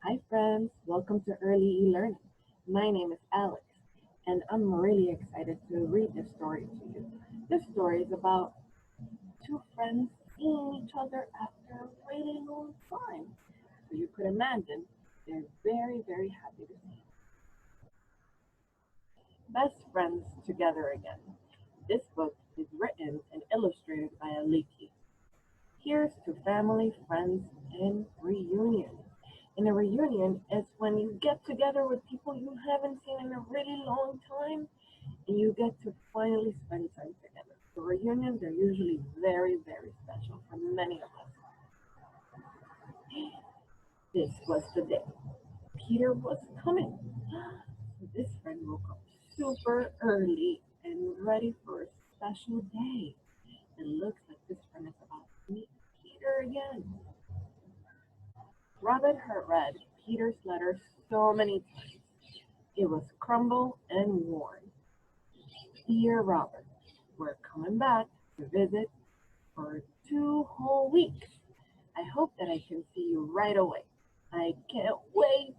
Hi friends, welcome to Early E-Learning. My name is Alex and I'm really excited to read this story to you. This story is about two friends seeing each other after a really long time. So you could imagine they're very happy to see best friends together again. This book is written and illustrated by Aliki. Here's to family, friends, and reunions. And a reunion is when you get together with people you haven't seen in a really long time and you get to finally spend time together. So reunions are usually very special for many of us. This was the day. Peter was coming. So this friend woke up super early and ready for a special day. It looks like this friend is about to meet Peter again. Robert had read Peter's letter so many times. It was crumbled and worn. Dear Robert, we're coming back to visit for 2 whole weeks. I hope that I can see you right away. I can't wait.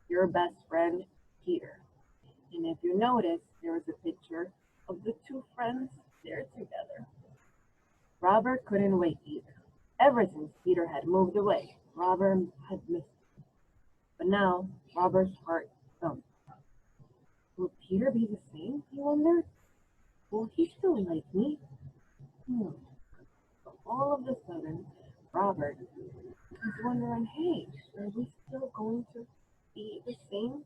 Your best friend, Peter. And if you notice, there is a picture of the two friends there together. Robert couldn't wait either. Ever since Peter had moved away, Robert had missed him. But now, Robert's heart thumped. Will Peter be the same? He wondered. Will he still like me? Hmm. So all of a sudden, Robert is wondering, hey, are we still going to be the same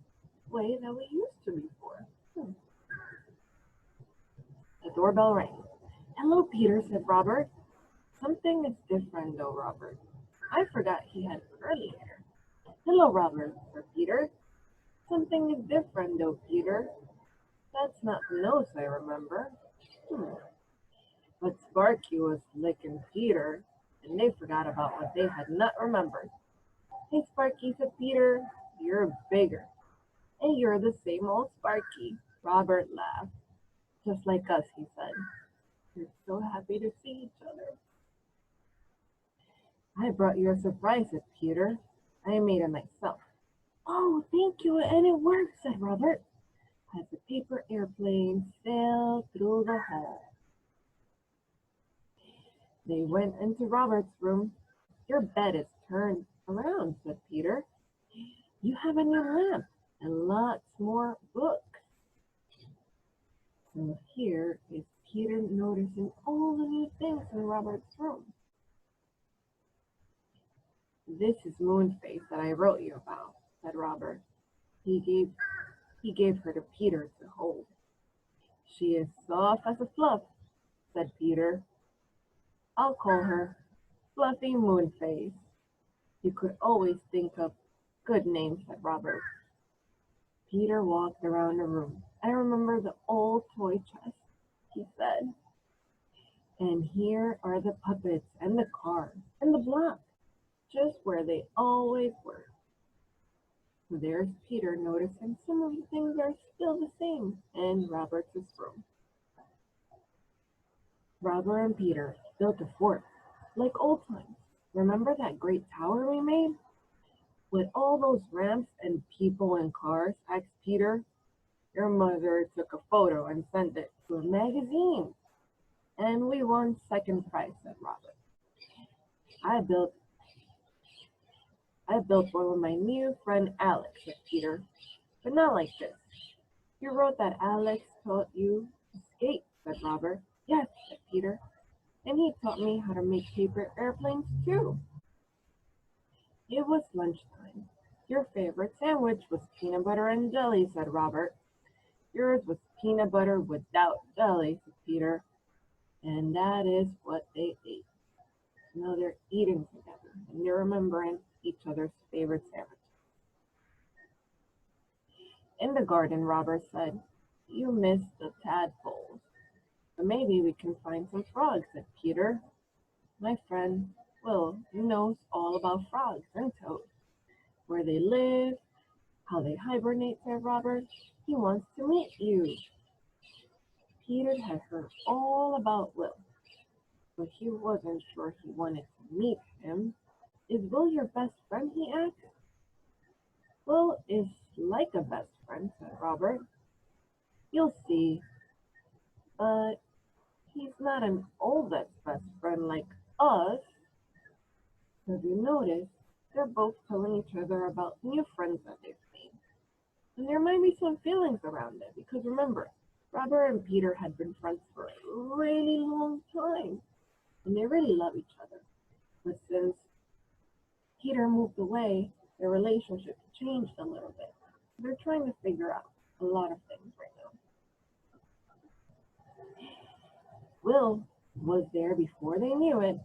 way that we used to before? Hmm. The doorbell rang. Hello, Peter, said Robert. Something is different, though, Robert. I forgot he had curly hair. Hello, Robert, said Peter. Something is different, though, Peter. That's not the nose I remember. Hmm. But Sparky was licking Peter, and they forgot about what they had not remembered. Hey, Sparky, said Peter, you're bigger. And you're the same old Sparky. Robert laughed. Just like us, he said. We're so happy to see each other. I brought you a surprise, said Peter. I made it myself. Oh, thank you, and it worked, said Robert, as the paper airplane sailed through the hall. They went into Robert's room. Your bed is turned around, said Peter. You have a new lamp and lots more books. So here is Peter noticing all the new things in Robert's room. This is Moonface that I wrote you about, said Robert. He gave her to Peter to hold. She is soft as a fluff, said Peter. I'll call her Fluffy Moonface. You could always think of good names, said Robert. Peter walked around the room. I remember the old toy chest, he said. And here are the puppets and the cars and the blocks, just where they always were. So there's Peter noticing some of the things are still the same in Robert's room. Robert and Peter built a fort, like old times. Remember that great tower we made? With all those ramps and people and cars, asked Peter. Your mother took a photo and sent it to a magazine. And we won second prize, said Robert. I built I built one with my new friend Alex, said Peter. But not like this. You wrote that Alex taught you to skate, said Robert. Yes, said Peter. And he taught me how to make paper airplanes too. It was lunchtime. Your favorite sandwich was peanut butter and jelly, said Robert. Yours was peanut butter without jelly, said Peter. And that is what they ate. Now they're eating together and they're remembering each other's favorite sandwich. In the garden, Robert said, you missed the tadpoles. But maybe we can find some frogs, said Peter. My friend Will knows all about frogs and toads, where they live, how they hibernate, said Robert. He wants to meet you. Peter had heard all about Will, but he wasn't sure he wanted to meet him. Is Will your best friend? He asked. like a best friend, said Robert. You'll see, but he's not an oldest best friend like us. Have you noticed? They're both telling each other about new friends that they've made. And there might be some feelings around it, because remember, Robert and Peter had been friends for a really long time, and they really love each other. But since Peter moved away, their relationship changed a little bit. They're trying to figure out a lot of things right now. Will was there before they knew it.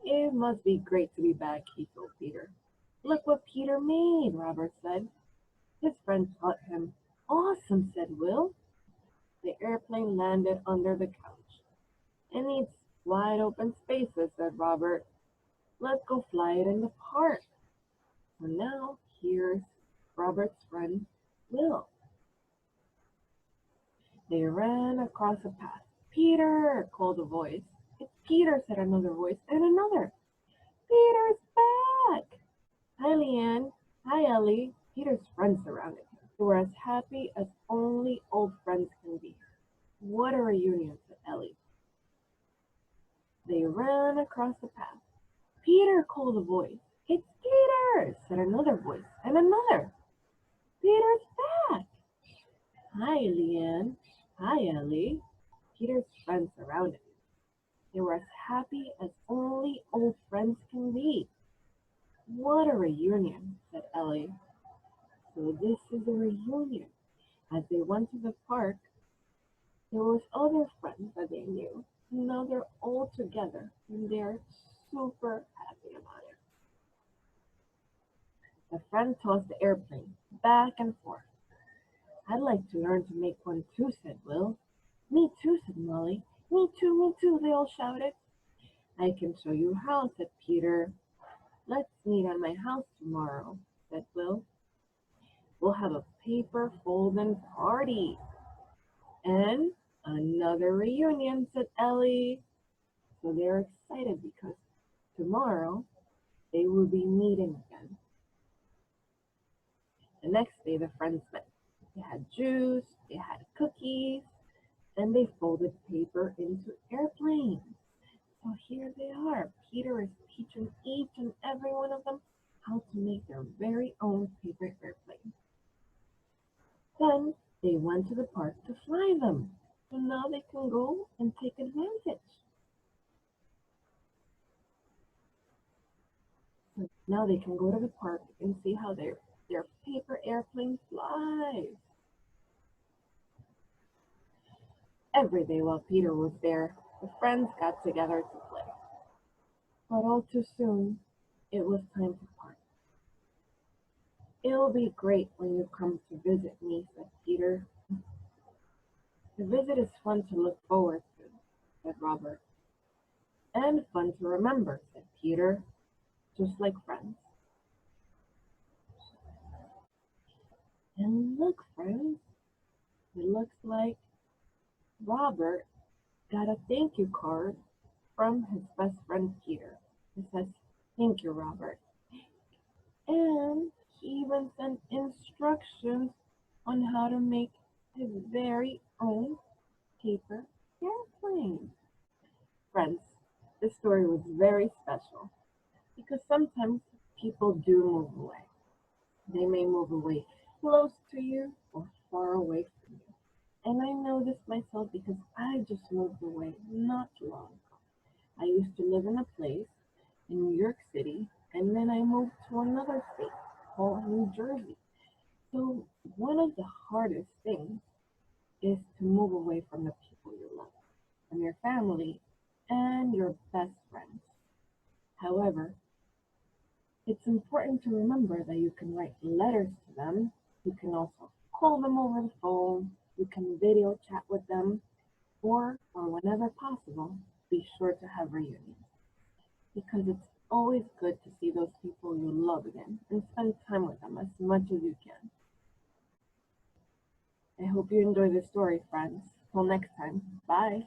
It must be great to be back, he told Peter. Look what Peter made, Robert said. His friend taught him. Awesome, said Will. The airplane landed under the couch. It needs wide open spaces, said Robert. Let's go fly it in the park. So now here's Robert's friend, Will. They ran across a path. Peter, called a voice. It's Peter, said another voice, and another. Peter's back! Hi, Leanne. Hi, Ellie. Peter's friends surrounded him. They were as happy as only old friends can be. What a reunion, said Ellie. They ran across the path. Peter, called a voice. It's Peter, said another voice, and another. Peter's back! Hi, Leanne. Hi, Ellie. Peter's friends surrounded him. They were as happy as only old friends can be. What a reunion, said Ellie. So this is a reunion. As they went to the park, there was other friends that they knew. Now they're all together and they're super happy about it. The friend tossed the airplane back and forth. I'd like to learn to make one too, said Will. Me too, said Molly. Me too, they all shouted. I can show you how, said Peter. Let's meet at my house tomorrow, said Will. We'll have a paper folding party. And another reunion, said Ellie. So they're excited because tomorrow they will be meeting again. The next day the friends met. They had juice, they had cookies, and they folded paper into airplanes. So here they are. Peter is teaching each and every one of them how to make their very own paper airplane. Then they went to the park to fly them. So now they can go and take advantage. So now they can go to the park and see how their paper airplane flies. Every day while Peter was there, the friends got together to play. But all too soon, it was time to part. It'll be great when you come to visit me, said Peter. The visit is fun to look forward to, said Robert. And fun to remember, said Peter, just like friends. And look, friends, it looks like Robert got a thank you card from his best friend Peter. It says, thank you, Robert. And he even sent instructions on how to make his very own paper airplane. Friends, this story was very special because sometimes people do move away. They may move away close to you or far away from you. And I know this myself because I just moved away not too long ago. I used to live in a place in New York City, and then I moved to another state called New Jersey. So one of the hardest things is to move away from the people you love, from your family and your best friends. However, it's important to remember that you can write letters to them. You can also call them over the phone. You can video chat with them, or whenever possible, be sure to have reunions. Because it's always good to see those people you love again and spend time with them as much as you can. I hope you enjoy this story, friends. Till next time, bye.